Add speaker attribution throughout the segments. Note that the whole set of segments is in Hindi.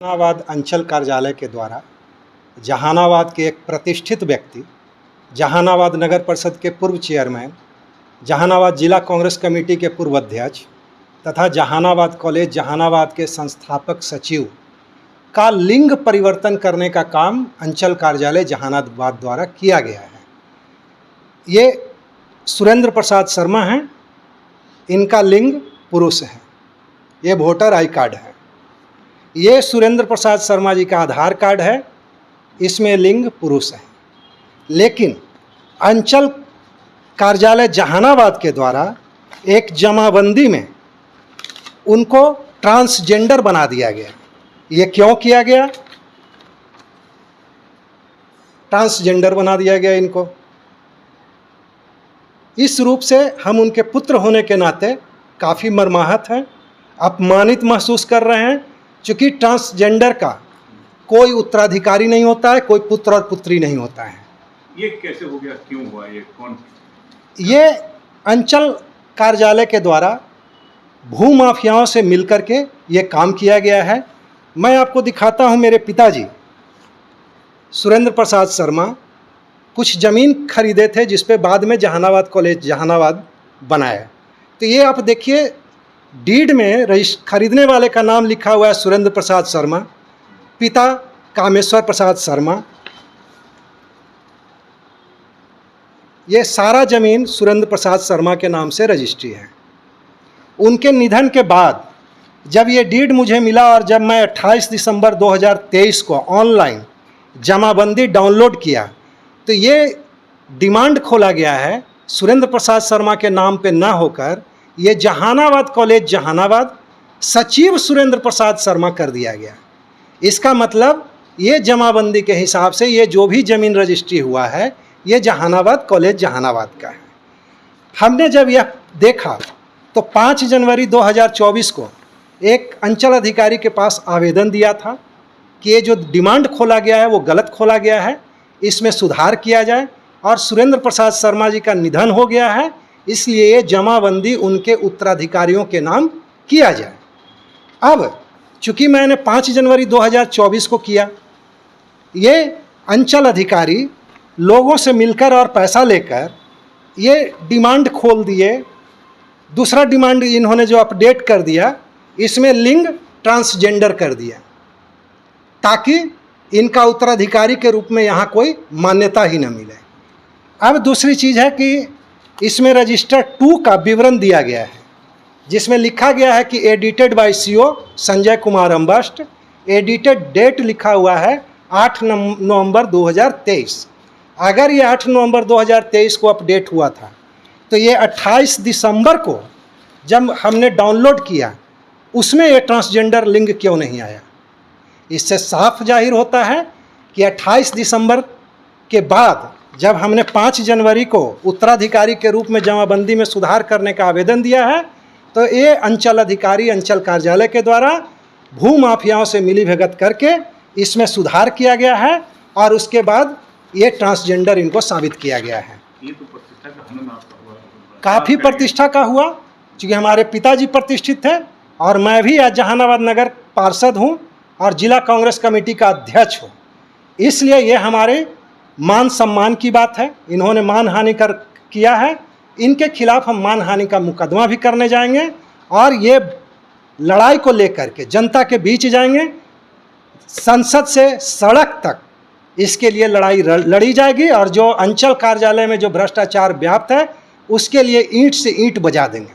Speaker 1: जहानाबाद अंचल कार्यालय के द्वारा जहानाबाद के एक प्रतिष्ठित व्यक्ति, जहानाबाद नगर परिषद के पूर्व चेयरमैन, जहानाबाद जिला कांग्रेस कमेटी के पूर्व अध्यक्ष तथा जहानाबाद कॉलेज जहानाबाद के संस्थापक सचिव का लिंग परिवर्तन करने का काम अंचल कार्यालय जहानाबाद द्वारा किया गया है। ये सुरेंद्र प्रसाद शर्मा हैं, इनका लिंग पुरुष है। ये वोटर आई कार्ड है। ये सुरेंद्र प्रसाद शर्मा जी का आधार कार्ड है, इसमें लिंग पुरुष है। लेकिन अंचल कार्यालय जहानाबाद के द्वारा एक जमाबंदी में उनको ट्रांसजेंडर बना दिया गया। ये क्यों किया गया? ट्रांसजेंडर बना दिया गया इनको। इस रूप से हम उनके पुत्र होने के नाते काफ़ी मर्माहत हैं, अपमानित महसूस कर रहे हैं। चूँकि ट्रांसजेंडर का कोई उत्तराधिकारी नहीं होता है, कोई पुत्र और पुत्री नहीं होता है।
Speaker 2: ये कैसे हो गया, क्यों हुआ, ये कौन?
Speaker 1: ये अंचल कार्यालय के द्वारा भूमाफियाओं से मिलकर के ये काम किया गया है। मैं आपको दिखाता हूँ, मेरे पिताजी सुरेंद्र प्रसाद शर्मा कुछ ज़मीन खरीदे थे, जिस पे बाद में जहानाबाद कॉलेज जहानाबाद बनाया। तो ये आप देखिए, डीड में खरीदने वाले का नाम लिखा हुआ है सुरेंद्र प्रसाद शर्मा, पिता कामेश्वर प्रसाद शर्मा। ये सारा ज़मीन सुरेंद्र प्रसाद शर्मा के नाम से रजिस्ट्री है। उनके निधन के बाद जब ये डीड मुझे मिला और जब मैं 28 दिसंबर 2023 को ऑनलाइन जमाबंदी डाउनलोड किया, तो ये डिमांड खोला गया है सुरेंद्र प्रसाद शर्मा के नाम पे ना होकर ये जहानाबाद कॉलेज जहानाबाद सचिव सुरेंद्र प्रसाद शर्मा कर दिया गया। इसका मतलब ये जमाबंदी के हिसाब से ये जो भी ज़मीन रजिस्ट्री हुआ है ये जहानाबाद कॉलेज जहानाबाद का है। हमने जब यह देखा तो 5 जनवरी 2024 को एक अंचल अधिकारी के पास आवेदन दिया था कि ये जो डिमांड खोला गया है वो गलत खोला गया है, इसमें सुधार किया जाए। और सुरेंद्र प्रसाद शर्मा जी का निधन हो गया है, इसलिए ये जमाबंदी उनके उत्तराधिकारियों के नाम किया जाए। अब चूँकि मैंने 5 जनवरी 2024 को किया, ये अंचल अधिकारी लोगों से मिलकर और पैसा लेकर ये डिमांड खोल दिए। दूसरा डिमांड इन्होंने जो अपडेट कर दिया, इसमें लिंग ट्रांसजेंडर कर दिया, ताकि इनका उत्तराधिकारी के रूप में यहाँ कोई मान्यता ही न मिले। अब दूसरी चीज़ है कि इसमें रजिस्टर 2 का विवरण दिया गया है, जिसमें लिखा गया है कि edited by CO Sanjay Kumar Ambasht. Edited date लिखा हुआ है 8 नवंबर 2023। अगर ये 8 नवंबर 2023 को अपडेट हुआ था तो ये 28 दिसंबर को जब हमने डाउनलोड किया उसमें ये ट्रांसजेंडर लिंग क्यों नहीं आया? इससे साफ जाहिर होता है कि 28 दिसंबर के बाद जब हमने 5 जनवरी को उत्तराधिकारी के रूप में जमाबंदी में सुधार करने का आवेदन दिया है, तो ये अंचल अधिकारी अंचल कार्यालय के द्वारा भूमाफियाओं से मिलीभगत करके इसमें सुधार किया गया है और उसके बाद ये ट्रांसजेंडर इनको साबित किया गया है।
Speaker 2: ये तो प्रतिष्ठा का हनन आपका हुआ,
Speaker 1: काफ़ी प्रतिष्ठा का हुआ, क्योंकि हमारे पिताजी प्रतिष्ठित थे और मैं भी आज जहानाबाद नगर पार्षद हूँ और जिला कांग्रेस कमेटी का अध्यक्ष हूँ। इसलिए ये हमारे मान सम्मान की बात है। इन्होंने मानहानि किया है, इनके खिलाफ हम मानहानि का मुकदमा भी करने जाएंगे और ये लड़ाई को लेकर के जनता के बीच जाएंगे। संसद से सड़क तक इसके लिए लड़ाई लड़ी जाएगी और जो अंचल कार्यालय में जो भ्रष्टाचार व्याप्त है उसके लिए ईंट से ईंट बजा देंगे।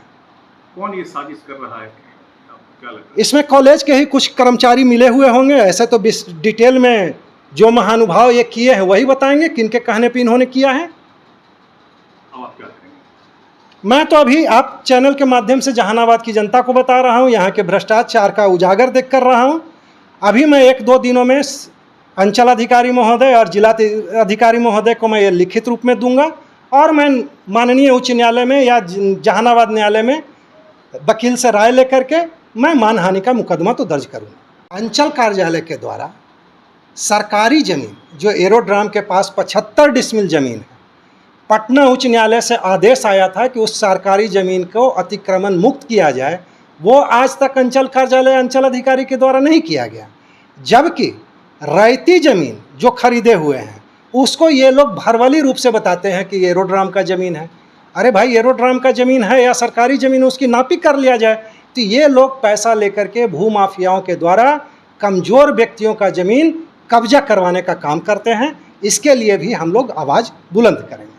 Speaker 2: कौन ये साजिश कर रहा है, आपको क्या लगता है?
Speaker 1: इसमें कॉलेज के ही कुछ कर्मचारी मिले हुए होंगे। ऐसे तो डिटेल में जो महानुभाव ये किए हैं वही बताएंगे किनके कहने पे इन्होंने किया है।
Speaker 2: अब आप क्या करेंगे?
Speaker 1: मैं तो अभी आप चैनल के माध्यम से जहानाबाद की जनता को बता रहा हूँ, यहाँ के भ्रष्टाचार का उजागर देख कर रहा हूँ। अभी मैं 1-2 दिनों में अंचल अधिकारी महोदय और जिला अधिकारी महोदय को मैं ये लिखित रूप में दूंगा और मैं माननीय उच्च न्यायालय में या जहानाबाद न्यायालय में वकील से राय लेकर के मैं मानहानि का मुकदमा तो दर्ज करूँगा। अंचल कार्यालय के द्वारा सरकारी ज़मीन जो एरोड्राम के पास 75 डिसमिल ज़मीन है, पटना उच्च न्यायालय से आदेश आया था कि उस सरकारी ज़मीन को अतिक्रमण मुक्त किया जाए। वो आज तक अंचल कार्यालय अंचल अधिकारी के द्वारा नहीं किया गया। जबकि रैयती ज़मीन जो खरीदे हुए हैं उसको ये लोग भरवली रूप से बताते हैं कि एरोड्राम का ज़मीन है। अरे भाई, एरोड्राम का ज़मीन है या सरकारी ज़मीन, उसकी नापी कर लिया जाए। तो ये लोग पैसा लेकर के भूमाफियाओं के द्वारा कमज़ोर व्यक्तियों का ज़मीन कब्जा करवाने का काम करते हैं। इसके लिए भी हम लोग आवाज़ बुलंद करेंगे।